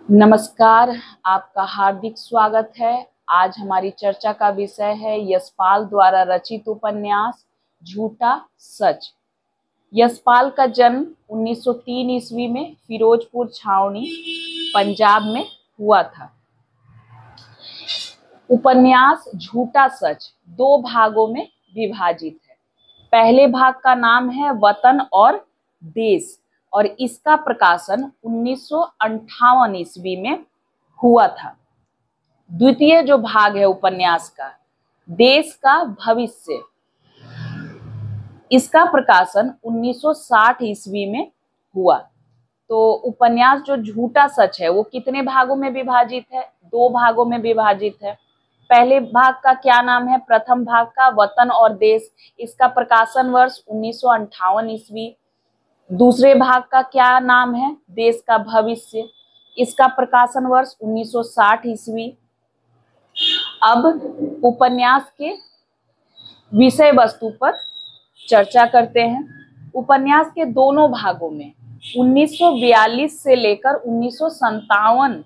नमस्कार। आपका हार्दिक स्वागत है। आज हमारी चर्चा का विषय है यशपाल द्वारा रचित उपन्यास झूठा सच। यशपाल का जन्म 1903 ईस्वी में फिरोजपुर छावनी पंजाब में हुआ था। उपन्यास झूठा सच दो भागों में विभाजित है। पहले भाग का नाम है वतन और देश और इसका प्रकाशन 1958 ईस्वी में हुआ था। द्वितीय जो भाग है उपन्यास का देश का भविष्य, इसका प्रकाशन 1960 ईस्वी में हुआ। तो उपन्यास जो झूठा सच है वो कितने भागों में विभाजित है? दो भागों में विभाजित है। पहले भाग का क्या नाम है? प्रथम भाग का वतन और देश, इसका प्रकाशन वर्ष 1958 ईस्वी। दूसरे भाग का क्या नाम है? देश का भविष्य, इसका प्रकाशन वर्ष 1960 ईस्वी। अब उपन्यास के विषय वस्तु पर चर्चा करते हैं। उपन्यास के दोनों भागों में 1942 से लेकर 1957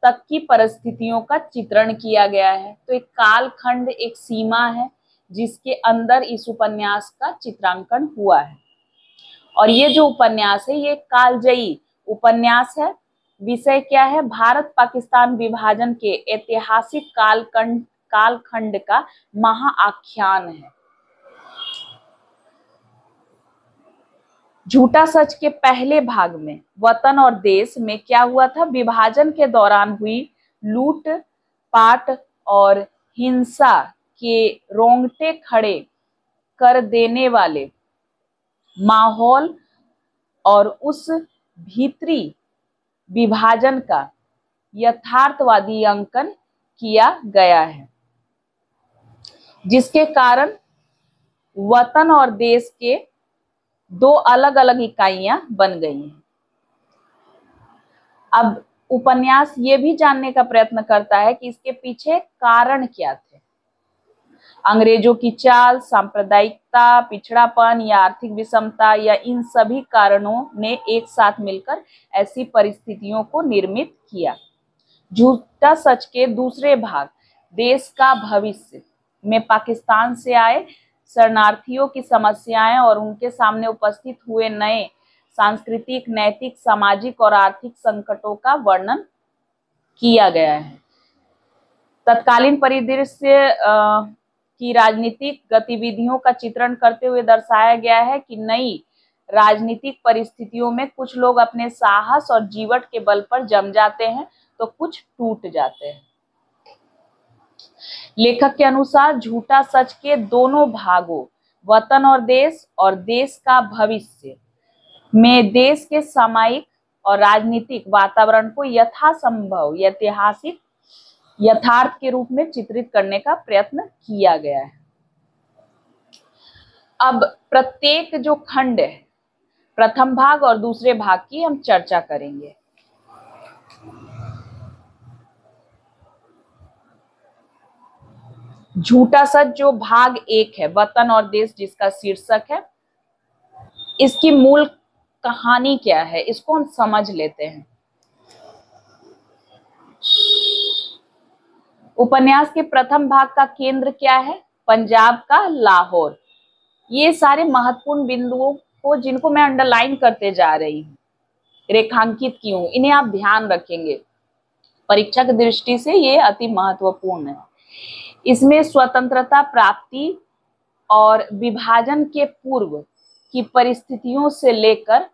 तक की परिस्थितियों का चित्रण किया गया है। तो एक कालखंड, एक सीमा है जिसके अंदर इस उपन्यास का चित्रांकन हुआ है। और ये जो उपन्यास है ये कालजयी उपन्यास है। विषय क्या है? भारत पाकिस्तान विभाजन के ऐतिहासिक कालखंड का महाआख्यान है। झूठा सच के पहले भाग में वतन और देश में क्या हुआ था? विभाजन के दौरान हुई लूट पाट और हिंसा के रोंगटे खड़े कर देने वाले माहौल और उस भीतरी विभाजन का यथार्थवादी अंकन किया गया है, जिसके कारण वतन और देश के दो अलग अलग इकाइयां बन गई हैं। अब उपन्यास ये भी जानने का प्रयत्न करता है कि इसके पीछे कारण क्या थे। अंग्रेजों की चाल, सांप्रदायिकता, पिछड़ापन या आर्थिक विषमता या इन सभी कारणों ने एक साथ मिलकर ऐसी परिस्थितियों को निर्मित किया। झूठा सच के दूसरे भाग देश का भविष्य में पाकिस्तान से आए शरणार्थियों की समस्याएं और उनके सामने उपस्थित हुए नए सांस्कृतिक, नैतिक, सामाजिक और आर्थिक संकटों का वर्णन किया गया है। तत्कालीन परिदृश्य की राजनीतिक गतिविधियों का चित्रण करते हुए दर्शाया गया है कि नई राजनीतिक परिस्थितियों में कुछ लोग अपने साहस और जीवट के बल पर जम जाते हैं तो कुछ टूट जाते हैं। लेखक के अनुसार झूठा सच के दोनों भागों वतन और देश का भविष्य में देश के सामायिक और राजनीतिक वातावरण को यथासंभव ऐतिहासिक यथार्थ के रूप में चित्रित करने का प्रयत्न किया गया है। अब प्रत्येक जो खंड है, प्रथम भाग और दूसरे भाग की हम चर्चा करेंगे। झूठा सच जो भाग एक है, वतन और देश, जिसका शीर्षक है, इसकी मूल कहानी क्या है इसको हम समझ लेते हैं। उपन्यास के प्रथम भाग का केंद्र क्या है? पंजाब का लाहौर। ये सारे महत्वपूर्ण बिंदुओं को जिनको मैं अंडरलाइन करते जा रही हूँ, रेखांकित की हूँ, इन्हें आप ध्यान रखेंगे। परीक्षा की दृष्टि से ये अति महत्वपूर्ण है। इसमें स्वतंत्रता प्राप्ति और विभाजन के पूर्व की परिस्थितियों से लेकर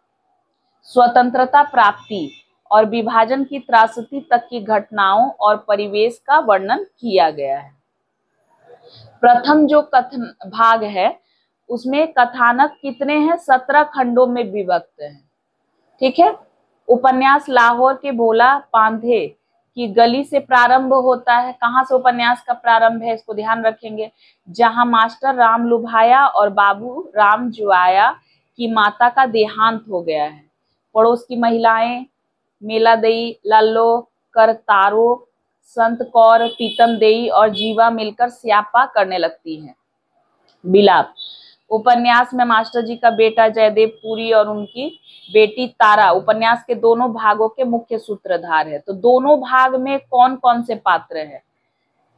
स्वतंत्रता प्राप्ति और विभाजन की त्रासदी तक की घटनाओं और परिवेश का वर्णन किया गया है। प्रथम जो कथन भाग है उसमें कथानक कितने हैं? 17 खंडों में विभक्त हैं। ठीक है। उपन्यास लाहौर के भोला पांधे की गली से प्रारंभ होता है। कहां से उपन्यास का प्रारंभ है इसको ध्यान रखेंगे। जहां मास्टर राम लुभाया और बाबू राम जुआया की माता का देहांत हो गया है। पड़ोस की महिलाएं मेला दई, लल्लो, करतारो, संत कौर, पीतम देई और जीवा मिलकर स्यापा करने लगती हैं। बिलाप। उपन्यास में मास्टर जी का बेटा जयदेव पुरी और उनकी बेटी तारा उपन्यास के दोनों भागों के मुख्य सूत्रधार है। तो दोनों भाग में कौन कौन से पात्र है?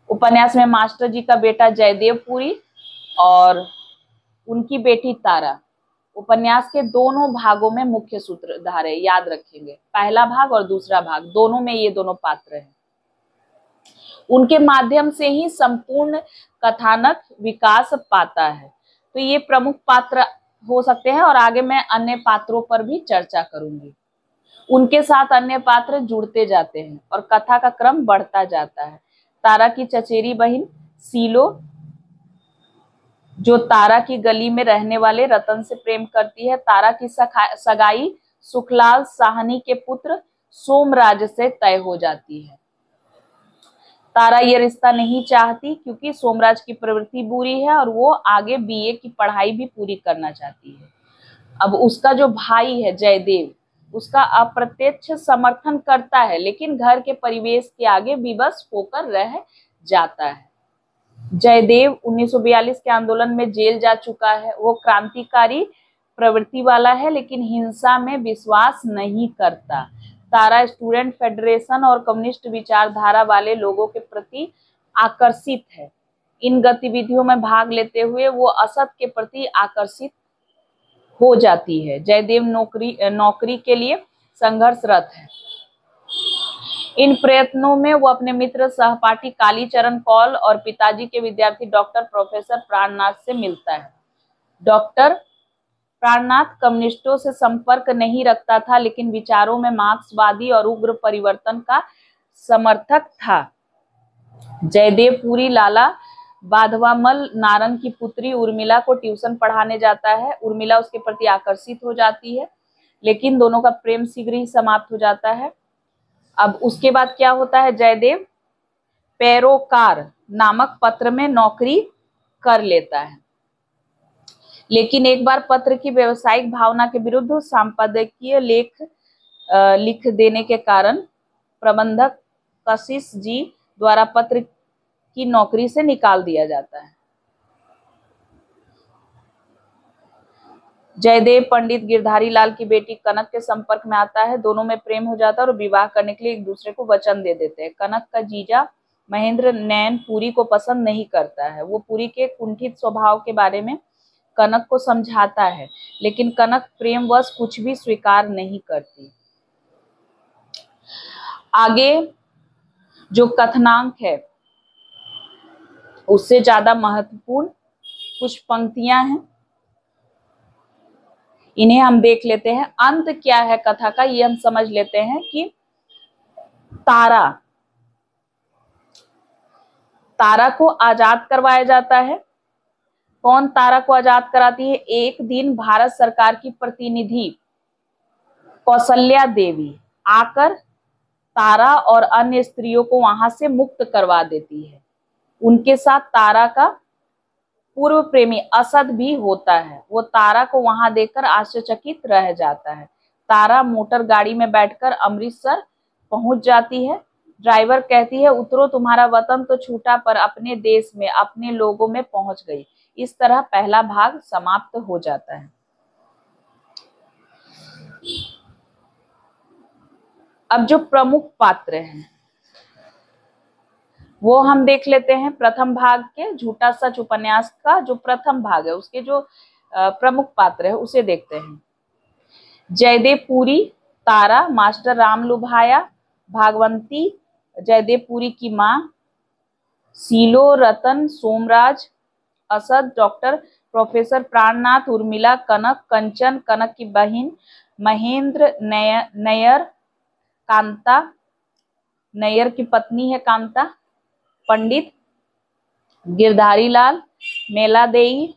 उपन्यास में मास्टर जी का बेटा जयदेव पुरी और उनकी बेटी तारा उपन्यास के दोनों भागों में मुख्य सूत्रधार है, याद रखेंगे। पहला भाग और दूसरा भाग दोनों में ये दोनों पात्र हैं। उनके माध्यम से ही संपूर्ण कथानक विकास पाता है। तो ये प्रमुख पात्र हो सकते हैं और आगे मैं अन्य पात्रों पर भी चर्चा करूंगी। उनके साथ अन्य पात्र जुड़ते जाते हैं और कथा का क्रम बढ़ता जाता है। तारा की चचेरी बहन सीलो, जो तारा की गली में रहने वाले रतन से प्रेम करती है। तारा की सगाई सुखलाल साहनी के पुत्र सोमराज से तय हो जाती है। तारा ये रिश्ता नहीं चाहती क्योंकि सोमराज की प्रवृत्ति बुरी है और वो आगे बीए की पढ़ाई भी पूरी करना चाहती है। अब उसका जो भाई है जयदेव उसका अप्रत्यक्ष समर्थन करता है, लेकिन घर के परिवेश के आगे विवश होकर रह जाता है। जयदेव 1942 के आंदोलन में जेल जा चुका है। वो क्रांतिकारी प्रवृत्ति वाला है लेकिन हिंसा में विश्वास नहीं करता। तारा स्टूडेंट फेडरेशन और कम्युनिस्ट विचारधारा वाले लोगों के प्रति आकर्षित है। इन गतिविधियों में भाग लेते हुए वो असत के प्रति आकर्षित हो जाती है। जयदेव नौकरी के लिए संघर्षरत है। इन प्रयत्नों में वो अपने मित्र सहपाठी कालीचरण कौल और पिताजी के विद्यार्थी डॉक्टर प्रोफेसर प्राणनाथ से मिलता है। डॉक्टर प्राणनाथ कम्युनिस्टों से संपर्क नहीं रखता था, लेकिन विचारों में मार्क्सवादी और उग्र परिवर्तन का समर्थक था। जयदेव पुरी लाला बाधवामल नारंग की पुत्री उर्मिला को ट्यूशन पढ़ाने जाता है। उर्मिला उसके प्रति आकर्षित हो जाती है, लेकिन दोनों का प्रेम शीघ्र ही समाप्त हो जाता है। अब उसके बाद क्या होता है? जयदेव पैरोकार नामक पत्र में नौकरी कर लेता है, लेकिन एक बार पत्र की व्यवसायिक भावना के विरुद्ध संपादकीय लेख लिख देने के कारण प्रबंधक कशिश जी द्वारा पत्र की नौकरी से निकाल दिया जाता है। जयदेव पंडित गिरधारी लाल की बेटी कनक के संपर्क में आता है। दोनों में प्रेम हो जाता है और विवाह करने के लिए एक दूसरे को वचन दे देते हैं। कनक का जीजा महेंद्र नैन पुरी को पसंद नहीं करता है। वो पुरी के कुंठित स्वभाव के बारे में कनक को समझाता है, लेकिन कनक प्रेमवश कुछ भी स्वीकार नहीं करती। आगे जो कथनांक है उससे ज्यादा महत्वपूर्ण कुछ पंक्तियां हैं, इन्हें हम देख लेते हैं। अंत क्या है कथा का ये हम समझ लेते हैं कि तारा को आजाद करवाया जाता है। कौन तारा को आजाद कराती है? एक दिन भारत सरकार की प्रतिनिधि कौशल्या देवी आकर तारा और अन्य स्त्रियों को वहां से मुक्त करवा देती है। उनके साथ तारा का पूर्व प्रेमी असद भी होता है। वो तारा को वहां देखकर आश्चर्यचकित रह जाता है। तारा मोटर गाड़ी में बैठकर अमृतसर पहुंच जाती है। ड्राइवर कहती है उतरो, तुम्हारा वतन तो छूटा पर अपने देश में अपने लोगों में पहुंच गई। इस तरह पहला भाग समाप्त हो जाता है। अब जो प्रमुख पात्र हैं वो हम देख लेते हैं। प्रथम भाग के झूठा सच उपन्यास का जो प्रथम भाग है उसके जो प्रमुख पात्र है उसे देखते हैं। जयदेव पुरी, तारा, मास्टर राम लुभाया, भागवंती जयदेव पुरी की माँ, सीलो, रतन, सोमराज, असद, डॉक्टर प्रोफेसर प्राणनाथ, उर्मिला, कनक, कंचन, कनक की बहन, महेंद्र नैयर, कांता, नैयर की पत्नी है कांता, पंडित गिरधारी लाल, मेला देई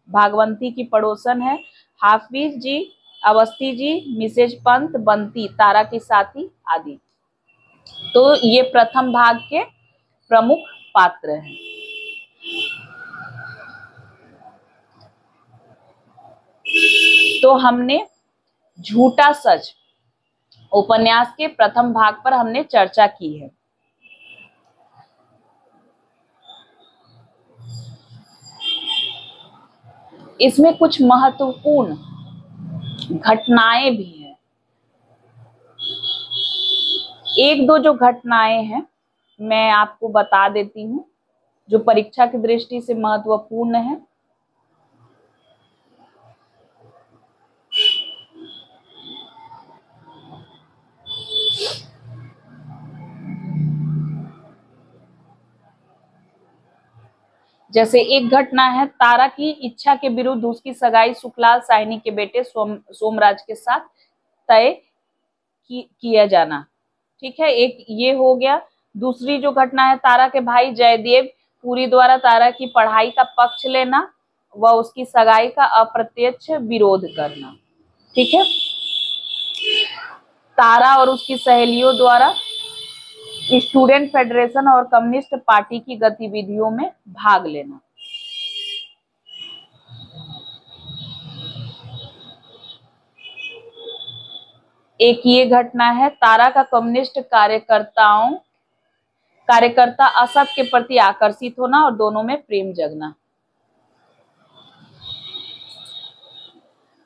भागवंती की पड़ोसन है, हाफिज जी, अवस्थी जी, मिसेज पंत, बंती तारा की साथी आदि। तो ये प्रथम भाग के प्रमुख पात्र हैं। तो हमने झूठा सच उपन्यास के प्रथम भाग पर हमने चर्चा की है। इसमें कुछ महत्वपूर्ण घटनाएं भी हैं। एक दो जो घटनाएं हैं मैं आपको बता देती हूँ जो परीक्षा की दृष्टि से महत्वपूर्ण है। जैसे एक घटना है, तारा की इच्छा के विरुद्ध उसकी सगाई सुखलाल साहनी के बेटे सोमराज के साथ तय किया जाना। ठीक है, एक ये हो गया। दूसरी जो घटना है, तारा के भाई जयदेव पुरी द्वारा तारा की पढ़ाई का पक्ष लेना व उसकी सगाई का अप्रत्यक्ष विरोध करना। ठीक है, तारा और उसकी सहेलियों द्वारा स्टूडेंट फेडरेशन और कम्युनिस्ट पार्टी की गतिविधियों में भाग लेना। एक ये घटना है, तारा का कम्युनिस्ट कार्यकर्ता असद के प्रति आकर्षित होना और दोनों में प्रेम जगना।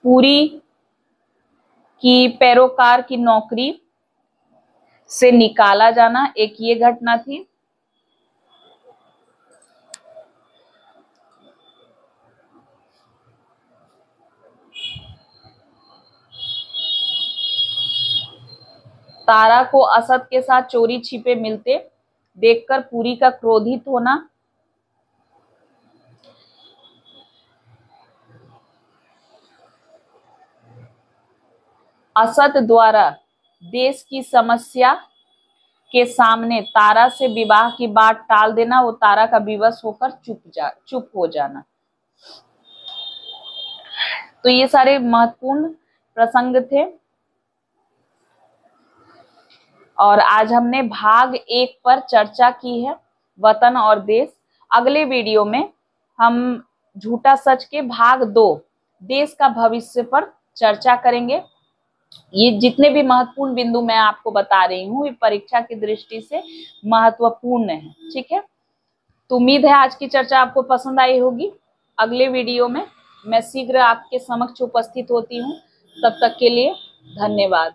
पुरी की पैरोकार की नौकरी से निकाला जाना, एक ये घटना थी। तारा को असद के साथ चोरी छिपे मिलते देखकर पुरी का क्रोधित होना। असद द्वारा देश की समस्या के सामने तारा से विवाह की बात टाल देना, वो तारा का विवश होकर चुप हो जाना। तो ये सारे महत्वपूर्ण प्रसंग थे और आज हमने भाग 1 पर चर्चा की है, वतन और देश। अगले वीडियो में हम झूठा सच के भाग 2 देश का भविष्य पर चर्चा करेंगे। ये जितने भी महत्वपूर्ण बिंदु मैं आपको बता रही हूँ, ये परीक्षा की दृष्टि से महत्वपूर्ण है। ठीक है, तो उम्मीद है आज की चर्चा आपको पसंद आई होगी। अगले वीडियो में मैं शीघ्र आपके समक्ष उपस्थित होती हूँ। तब तक के लिए धन्यवाद।